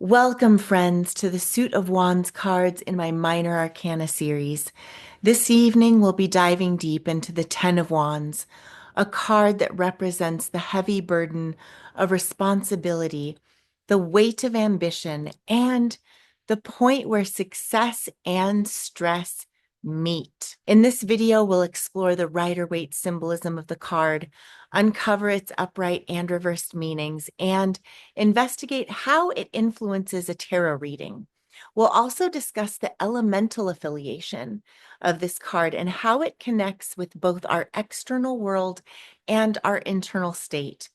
Welcome, friends, to the Suit of Wands cards in my Minor Arcana series. This evening, we'll be diving deep into the Ten of Wands, a card that represents the heavy burden of responsibility, the weight of ambition, and the point where success and stress meet. In this video, we'll explore the Rider-Waite symbolism of the card, uncover its upright and reversed meanings, and investigate how it influences a tarot reading. We'll also discuss the elemental affiliation of this card and how it connects with both our external world and our internal state.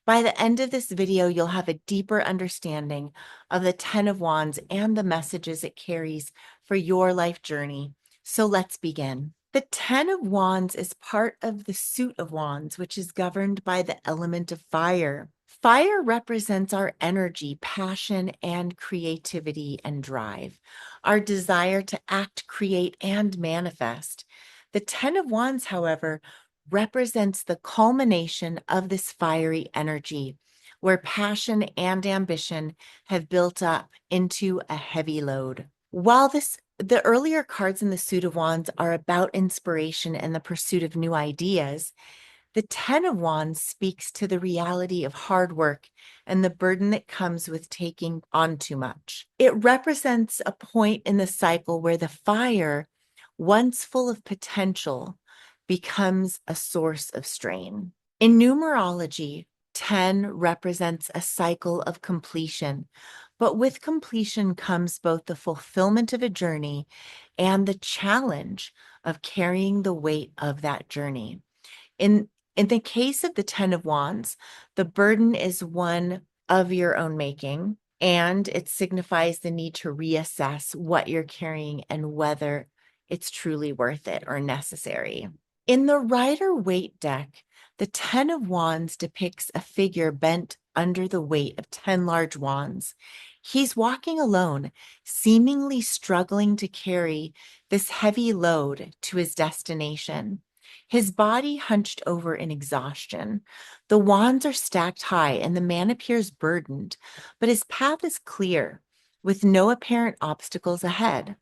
By the end of this video, you'll have a deeper understanding of the Ten of Wands and the messages it carries for your life journey. So let's begin. The Ten of Wands is part of the Suit of Wands, which is governed by the element of fire. Fire represents our energy, passion, and creativity and drive, our desire to act, create, and manifest. The Ten of Wands, however, represents the culmination of this fiery energy, where passion and ambition have built up into a heavy load. While the earlier cards in the Suit of Wands are about inspiration and the pursuit of new ideas, the Ten of Wands speaks to the reality of hard work and the burden that comes with taking on too much. It represents a point in the cycle where the fire, once full of potential, becomes a source of strain. In numerology, 10 represents a cycle of completion, but with completion comes both the fulfillment of a journey and the challenge of carrying the weight of that journey. In the case of the Ten of Wands, the burden is one of your own making, and it signifies the need to reassess what you're carrying and whether it's truly worth it or necessary. In the Rider-Waite deck, the Ten of Wands depicts a figure bent under the weight of 10 large wands. He's walking alone, seemingly struggling to carry this heavy load to his destination. His body hunched over in exhaustion. The wands are stacked high, and the man appears burdened, but his path is clear, with no apparent obstacles ahead.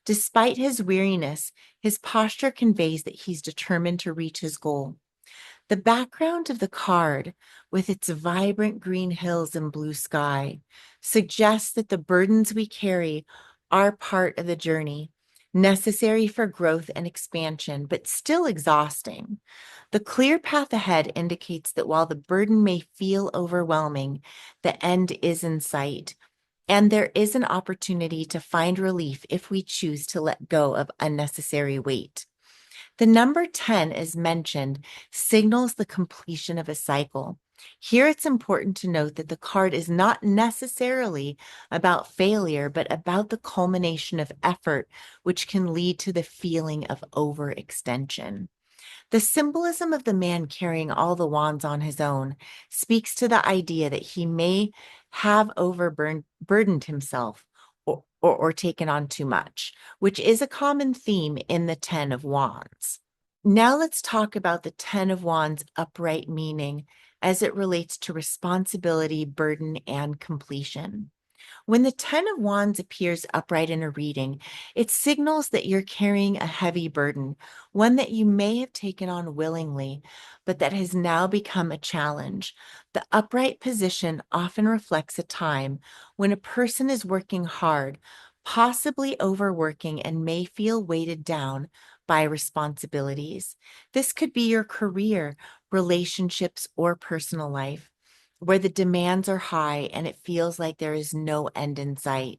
Despite his weariness, his posture conveys that he's determined to reach his goal. The background of the card, with its vibrant green hills and blue sky, suggests that the burdens we carry are part of the journey, necessary for growth and expansion, but still exhausting. The clear path ahead indicates that while the burden may feel overwhelming, the end is in sight, and there is an opportunity to find relief if we choose to let go of unnecessary weight. The number 10, as mentioned, signals the completion of a cycle. Here it's important to note that the card is not necessarily about failure, but about the culmination of effort, which can lead to the feeling of overextension. The symbolism of the man carrying all the wands on his own speaks to the idea that he may have overburdened himself or taken on too much, which is a common theme in the Ten of Wands. Now let's talk about the Ten of Wands upright meaning as it relates to responsibility, burden, and completion. When the Ten of Wands appears upright in a reading, it signals that you're carrying a heavy burden, one that you may have taken on willingly, but that has now become a challenge. The upright position often reflects a time when a person is working hard, possibly overworking, and may feel weighted down by responsibilities. This could be your career, relationships, or personal life, where the demands are high and it feels like there is no end in sight.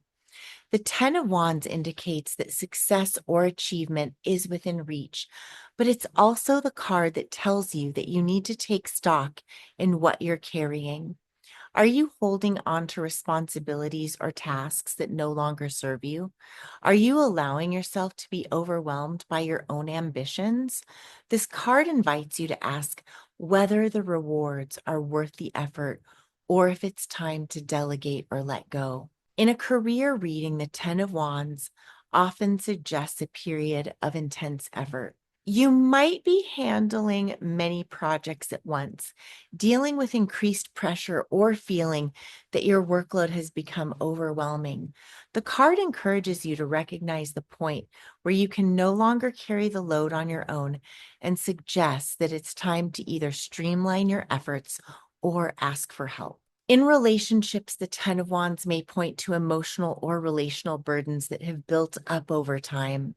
The Ten of Wands indicates that success or achievement is within reach, but it's also the card that tells you that you need to take stock in what you're carrying. Are you holding on to responsibilities or tasks that no longer serve you? Are you allowing yourself to be overwhelmed by your own ambitions? This card invites you to ask whether the rewards are worth the effort or if it's time to delegate or let go. In a career reading, the Ten of Wands often suggests a period of intense effort. You might be handling many projects at once, dealing with increased pressure, or feeling that your workload has become overwhelming. The card encourages you to recognize the point where you can no longer carry the load on your own and suggests that it's time to either streamline your efforts or ask for help. In relationships, the Ten of Wands may point to emotional or relational burdens that have built up over time.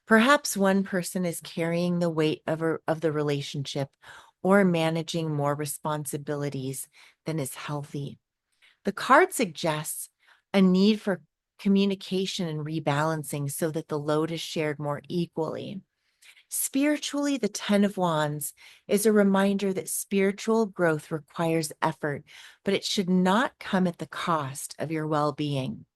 Perhaps one person is carrying the weight of the relationship or managing more responsibilities than is healthy. The card suggests a need for communication and rebalancing so that the load is shared more equally. Spiritually, the Ten of Wands is a reminder that spiritual growth requires effort, but it should not come at the cost of your well being.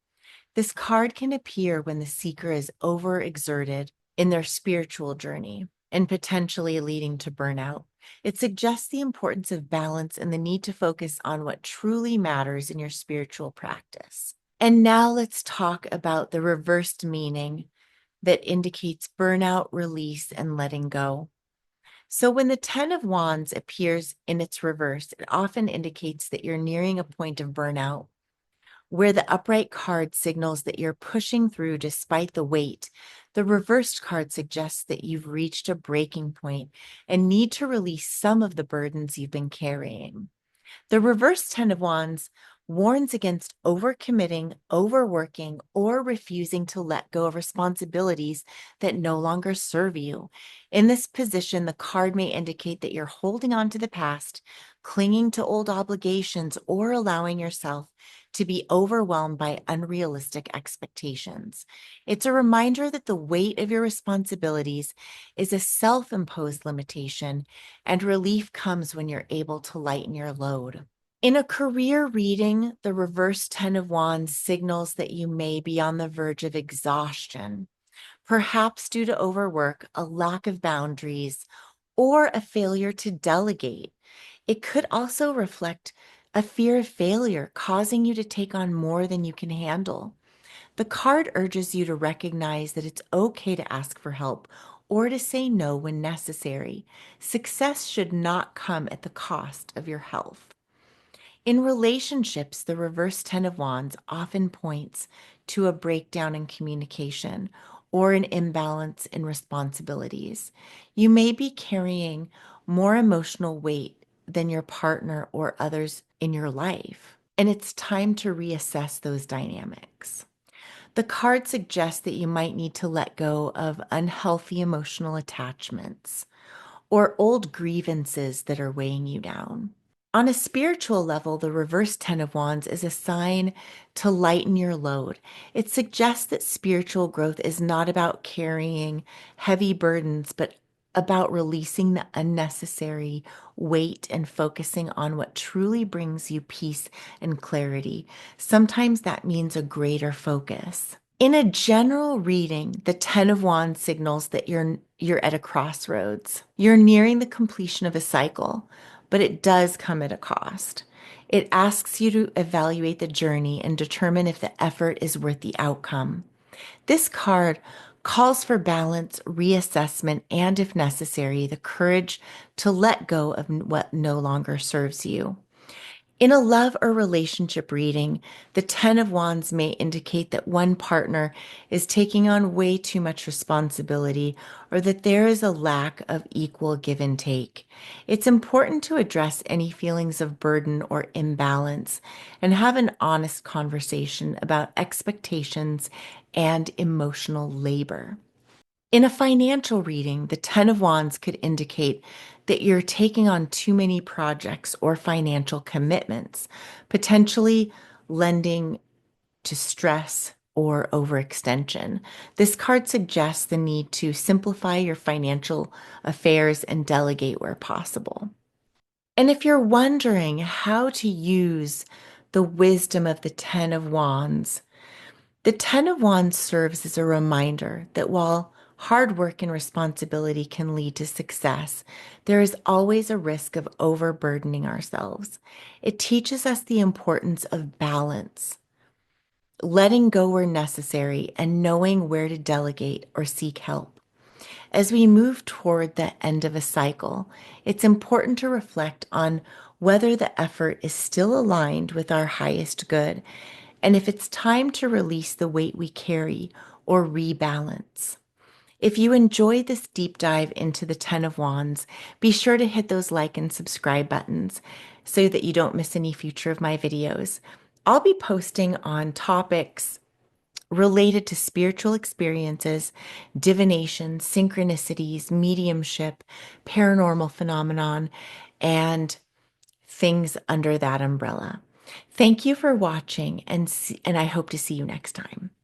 This card can appear when the seeker is overexerted in their spiritual journey and potentially leading to burnout. It suggests the importance of balance and the need to focus on what truly matters in your spiritual practice. And now let's talk about the reversed meaning that indicates burnout, release, and letting go. So when the Ten of Wands appears in its reverse, it often indicates that you're nearing a point of burnout. Where the upright card signals that you're pushing through despite the weight, the reversed card suggests that you've reached a breaking point and need to release some of the burdens you've been carrying. The reverse Ten of Wands warns against overcommitting, overworking, or refusing to let go of responsibilities that no longer serve you. In this position, the card may indicate that you're holding on to the past, clinging to old obligations, or allowing yourself to be overwhelmed by unrealistic expectations. It's a reminder that the weight of your responsibilities is a self-imposed limitation, and relief comes when you're able to lighten your load. In a career reading, the reverse Ten of Wands signals that you may be on the verge of exhaustion, perhaps due to overwork, a lack of boundaries, or a failure to delegate. It could also reflect a fear of failure, causing you to take on more than you can handle. The card urges you to recognize that it's okay to ask for help or to say no when necessary. Success should not come at the cost of your health. In relationships, the reverse Ten of Wands often points to a breakdown in communication or an imbalance in responsibilities. You may be carrying more emotional weight than your partner or others in your life, and it's time to reassess those dynamics. The card suggests that you might need to let go of unhealthy emotional attachments or old grievances that are weighing you down. On a spiritual level, the reverse Ten of Wands is a sign to lighten your load. It suggests that spiritual growth is not about carrying heavy burdens, but about releasing the unnecessary weight and focusing on what truly brings you peace and clarity. Sometimes that means a greater focus. In a general reading, the Ten of Wands signals that you're at a crossroads. You're nearing the completion of a cycle, but it does come at a cost. It asks you to evaluate the journey and determine if the effort is worth the outcome. This card calls for balance, reassessment, and if necessary, the courage to let go of what no longer serves you. In a love or relationship reading, the Ten of Wands may indicate that one partner is taking on way too much responsibility or that there is a lack of equal give and take. It's important to address any feelings of burden or imbalance and have an honest conversation about expectations and emotional labor. In a financial reading, the Ten of Wands could indicate that you're taking on too many projects or financial commitments, potentially lending to stress or overextension. This card suggests the need to simplify your financial affairs and delegate where possible. And if you're wondering how to use the wisdom of the Ten of Wands, the Ten of Wands serves as a reminder that while hard work and responsibility can lead to success, there is always a risk of overburdening ourselves. It teaches us the importance of balance, letting go where necessary, and knowing where to delegate or seek help. As we move toward the end of a cycle, it's important to reflect on whether the effort is still aligned with our highest good and if it's time to release the weight we carry or rebalance. If you enjoyed this deep dive into the Ten of Wands, be sure to hit those like and subscribe buttons so that you don't miss any future of my videos. I'll be posting on topics related to spiritual experiences, divination, synchronicities, mediumship, paranormal phenomenon, and things under that umbrella. Thank you for watching, and I hope to see you next time.